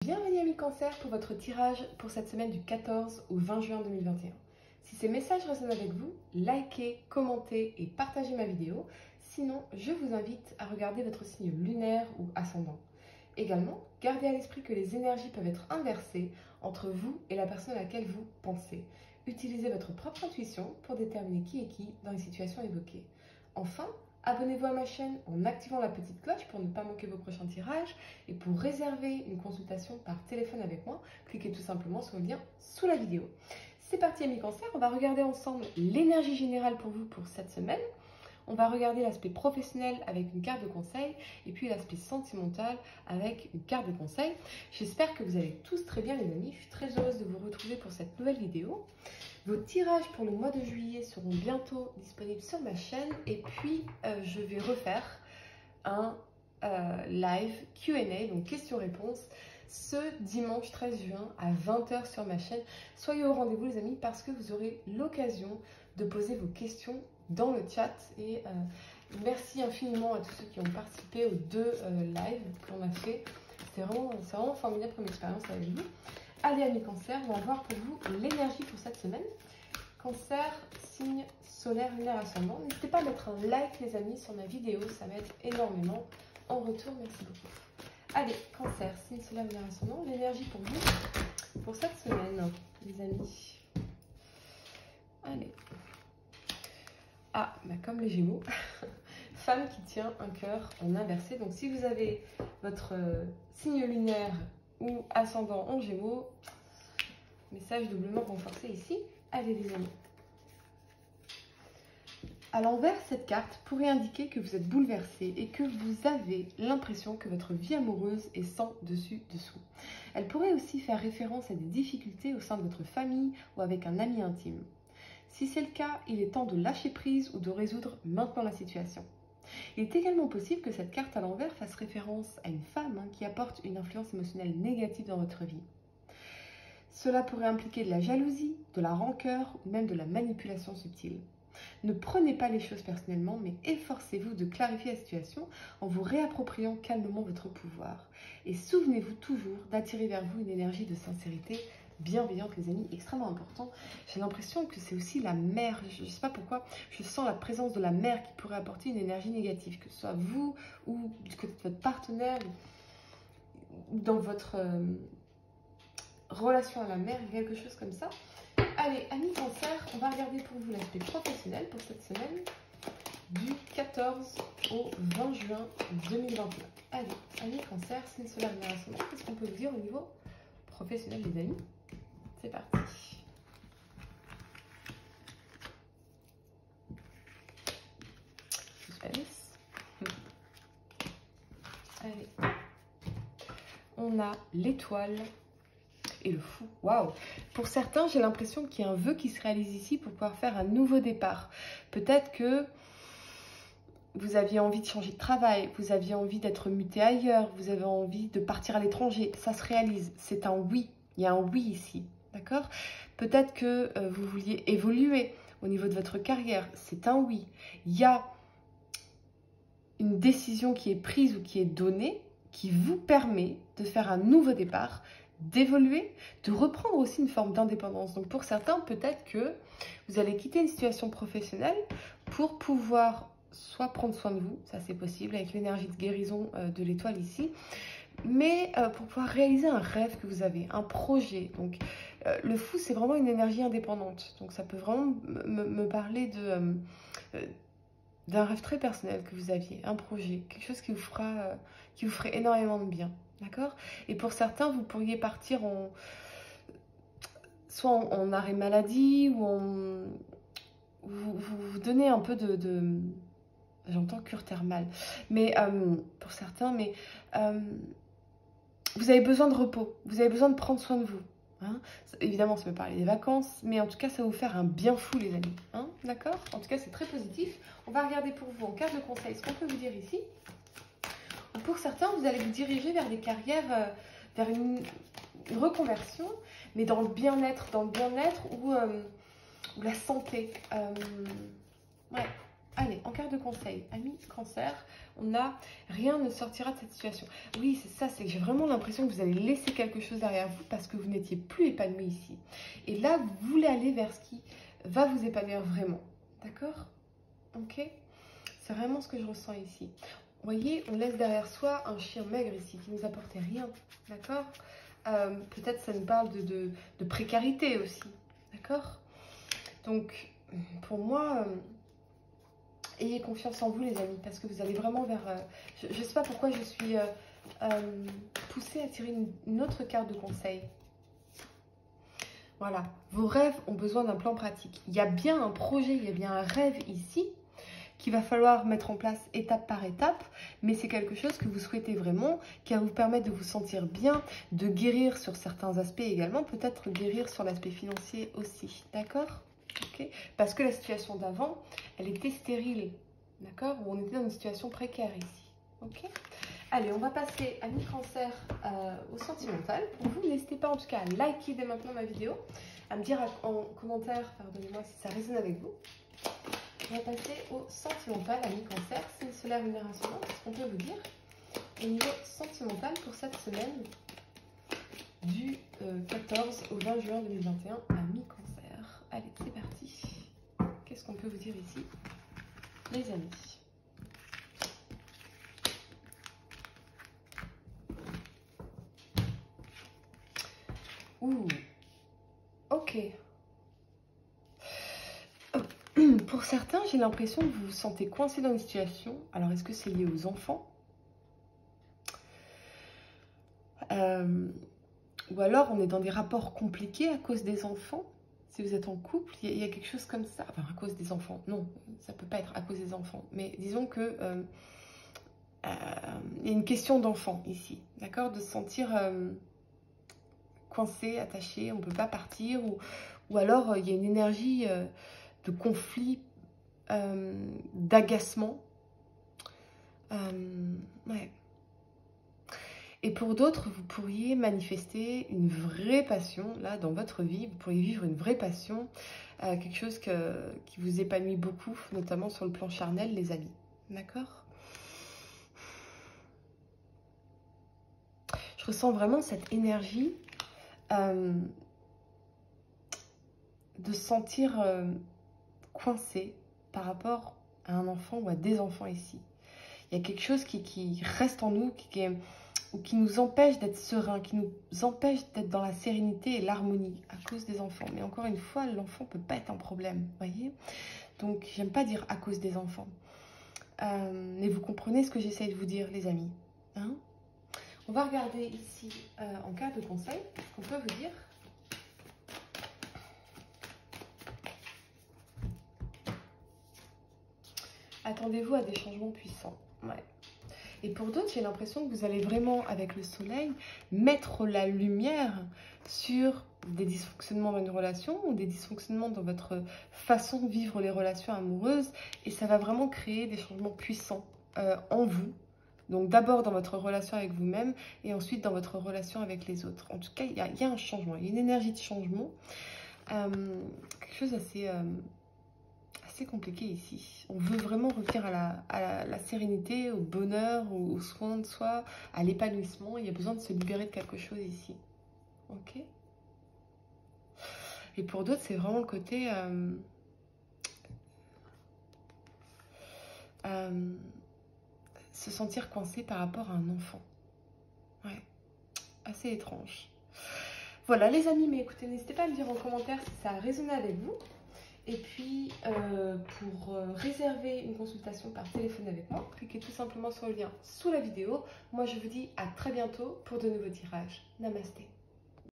Bienvenue amis Cancer pour votre tirage pour cette semaine du 14 au 20 juin 2021. Si ces messages résonnent avec vous, likez, commentez et partagez ma vidéo. Sinon, je vous invite à regarder votre signe lunaire ou ascendant. Également, gardez à l'esprit que les énergies peuvent être inversées entre vous et la personne à laquelle vous pensez. Utilisez votre propre intuition pour déterminer qui est qui dans les situations évoquées. Enfin, abonnez-vous à ma chaîne en activant la petite cloche pour ne pas manquer vos prochains tirages. Et pour réserver une consultation par téléphone avec moi, cliquez tout simplement sur le lien sous la vidéo. C'est parti amis Cancer, on va regarder ensemble l'énergie générale pour vous pour cette semaine. On va regarder l'aspect professionnel avec une carte de conseil et puis l'aspect sentimental avec une carte de conseil. J'espère que vous allez tous très bien les amis. Je suis très heureuse de vous retrouver pour cette nouvelle vidéo. Vos tirages pour le mois de juillet seront bientôt disponibles sur ma chaîne et puis je vais refaire un live Q&A, donc questions-réponses, ce dimanche 13 juin à 20 h sur ma chaîne. Soyez au rendez-vous les amis parce que vous aurez l'occasion de poser vos questions dans le chat et merci infiniment à tous ceux qui ont participé aux deux lives qu'on a fait. C'est vraiment formidable comme expérience avec vous. Allez amis Cancer, on va voir pour vous l'énergie pour cette semaine. Cancer, signe solaire, lunaire, ascendant. N'hésitez pas à mettre un like les amis sur ma vidéo, ça m'aide énormément. En retour, merci beaucoup. Allez, Cancer, signe solaire, lunaire, ascendant. L'énergie pour vous pour cette semaine, les amis. Allez. Ah, bah comme les Gémeaux, femme qui tient un cœur en inversé. Donc si vous avez votre signe lunaire ou ascendant en Gémeaux, message doublement renforcé ici. Allez les amis. À l'envers, cette carte pourrait indiquer que vous êtes bouleversé et que vous avez l'impression que votre vie amoureuse est sans dessus-dessous. Elle pourrait aussi faire référence à des difficultés au sein de votre famille ou avec un ami intime. Si c'est le cas, il est temps de lâcher prise ou de résoudre maintenant la situation. Il est également possible que cette carte à l'envers fasse référence à une femme qui apporte une influence émotionnelle négative dans votre vie. Cela pourrait impliquer de la jalousie, de la rancœur ou même de la manipulation subtile. Ne prenez pas les choses personnellement, mais efforcez-vous de clarifier la situation en vous réappropriant calmement votre pouvoir. Et souvenez-vous toujours d'attirer vers vous une énergie de sincérité bienveillante, les amis, extrêmement important. J'ai l'impression que c'est aussi la mer, je ne sais pas pourquoi, je sens la présence de la mer qui pourrait apporter une énergie négative, que ce soit vous ou du côté de votre partenaire, ou dans votre relation à la mer, quelque chose comme ça. Allez, amis Cancer, on va regarder pour vous l'aspect professionnel pour cette semaine du 14 au 20 juin 2021. Allez, amis Cancer, signe solaire, lunaire, ascendant, qu'est-ce qu'on peut vous dire au niveau professionnel, les amis? C'est parti. Suspense. Allez. On a l'étoile et le fou. Waouh! Pour certains, j'ai l'impression qu'il y a un vœu qui se réalise ici pour pouvoir faire un nouveau départ. Peut-être que vous aviez envie de changer de travail, vous aviez envie d'être muté ailleurs, vous avez envie de partir à l'étranger. Ça se réalise. C'est un oui. Il y a un oui ici. D'accord? Peut-être que vous vouliez évoluer au niveau de votre carrière. C'est un oui. Il y a une décision qui est prise ou qui est donnée qui vous permet de faire un nouveau départ, d'évoluer, de reprendre aussi une forme d'indépendance. Donc pour certains, peut-être que vous allez quitter une situation professionnelle pour pouvoir soit prendre soin de vous, ça c'est possible avec l'énergie de guérison de l'étoile ici, mais pour pouvoir réaliser un rêve que vous avez, un projet. Donc le fou, c'est vraiment une énergie indépendante. Donc ça peut vraiment me parler de d'un rêve très personnel que vous aviez, un projet, quelque chose qui vous ferait énormément de bien. D'accord? Et pour certains, vous pourriez partir soit en arrêt maladie ou vous donnez un peu de j'entends cure thermale, mais pour certains, mais vous avez besoin de repos, vous avez besoin de prendre soin de vous. Hein? Évidemment, ça peut parler des vacances, mais en tout cas, ça va vous faire un bien fou, les amis. Hein? D'accord? En tout cas, c'est très positif. On va regarder pour vous en carte de conseil ce qu'on peut vous dire ici. Pour certains, vous allez vous diriger vers des carrières, vers une reconversion, mais dans le bien-être ou la santé. Ouais. Allez, en carte de conseil, amis cancer, on a rien ne sortira de cette situation. Oui, c'est ça, c'est que j'ai vraiment l'impression que vous allez laisser quelque chose derrière vous parce que vous n'étiez plus épanoui ici. Et là, vous voulez aller vers ce qui va vous épanouir vraiment. D'accord? Ok? C'est vraiment ce que je ressens ici. Vous voyez, on laisse derrière soi un chien maigre ici qui ne nous apportait rien. D'accord? Peut-être ça nous parle de précarité aussi. D'accord? Donc, pour moi... ayez confiance en vous les amis, parce que vous allez vraiment vers... je ne sais pas pourquoi je suis poussée à tirer une autre carte de conseil. Voilà, vos rêves ont besoin d'un plan pratique. Il y a bien un projet, il y a bien un rêve ici qu'il va falloir mettre en place étape par étape, mais c'est quelque chose que vous souhaitez vraiment, qui va vous permettre de vous sentir bien, de guérir sur certains aspects également, peut-être guérir sur l'aspect financier aussi, d'accord? Okay. Parce que la situation d'avant, elle était stérile, d'accord? Où on était dans une situation précaire ici, ok? Allez, on va passer à mi-cancer au sentimental. Pour vous, n'hésitez pas en tout cas à liker dès maintenant ma vidéo, à me dire en commentaire, pardonnez-moi, si ça résonne avec vous. On va passer au sentimental à mi-cancer, signe solaire lumière ascendante. Qu'est-ce qu'on peut vous dire au niveau sentimental pour cette semaine du 14 au 20 juin 2021 à mi-cancer? Allez, c'est parti. Qu'est-ce qu'on peut vous dire ici, les amis? Ouh, ok. Pour certains, j'ai l'impression que vous vous sentez coincé dans une situation. Alors, est-ce que c'est lié aux enfants? Ou alors, on est dans des rapports compliqués à cause des enfants? Si vous êtes en couple, il y a quelque chose comme ça. Enfin, à cause des enfants. Non, ça ne peut pas être à cause des enfants. Mais disons que il y a une question d'enfant ici. D'accord? De se sentir coincé, attaché, on ne peut pas partir. Ou alors, il y a une énergie de conflit, d'agacement. Ouais. Et pour d'autres, vous pourriez manifester une vraie passion, là, dans votre vie. Vous pourriez vivre une vraie passion, quelque chose qui vous épanouit beaucoup, notamment sur le plan charnel, les amis. D'accord? Je ressens vraiment cette énergie de se sentir coincé par rapport à un enfant ou à des enfants ici. Il y a quelque chose qui reste en nous, qui nous empêche d'être serein, qui nous empêche d'être dans la sérénité et l'harmonie à cause des enfants. Mais encore une fois, l'enfant ne peut pas être un problème, voyez? Donc, j'aime pas dire à cause des enfants. Mais vous comprenez ce que j'essaie de vous dire, les amis, hein? On va regarder ici, en carte de conseil, ce qu'on peut vous dire. Attendez-vous à des changements puissants. Ouais. Et pour d'autres, j'ai l'impression que vous allez vraiment, avec le soleil, mettre la lumière sur des dysfonctionnements dans une relation ou des dysfonctionnements dans votre façon de vivre les relations amoureuses. Et ça va vraiment créer des changements puissants en vous. Donc d'abord dans votre relation avec vous-même et ensuite dans votre relation avec les autres. En tout cas, il y a un changement, il y a une énergie de changement. Quelque chose assez compliqué ici. On veut vraiment revenir à la sérénité, au bonheur, au soin de soi, à l'épanouissement. Il y a besoin de se libérer de quelque chose ici. Ok? Et pour d'autres, c'est vraiment le côté... se sentir coincé par rapport à un enfant. Ouais, assez étrange. Voilà les amis, mais écoutez, n'hésitez pas à me dire en commentaire si ça a résonné avec vous. Et puis, pour réserver une consultation par téléphone avec moi, cliquez tout simplement sur le lien sous la vidéo. Moi, je vous dis à très bientôt pour de nouveaux tirages. Namasté.